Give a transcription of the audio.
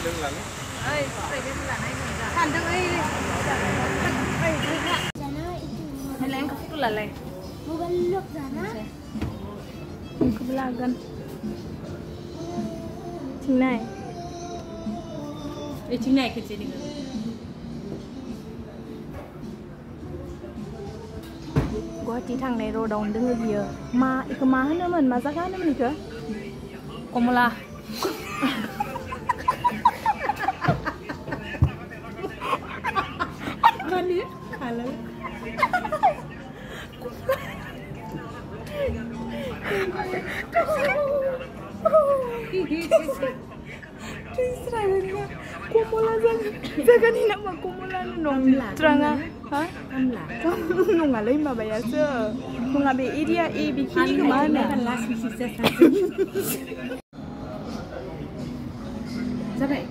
Lưng lắm. Ơi, phải cái là này mình Thành được đi. Hay là em có phút là này. Bukan look sana. Kebelagan. Chính này. Chính này cái gì nữa? Gua chỉ thằng này rồi đồng đứng ở kia mà cái má nữa mình mà giác nữa mình kìa còn một là con đi hả lớn Kumula jangan ini nama kumula nong teranga, hah? Nong ngalai mah bayar se, nong ngabe idia bikini kemana? Last week sisa. Sampai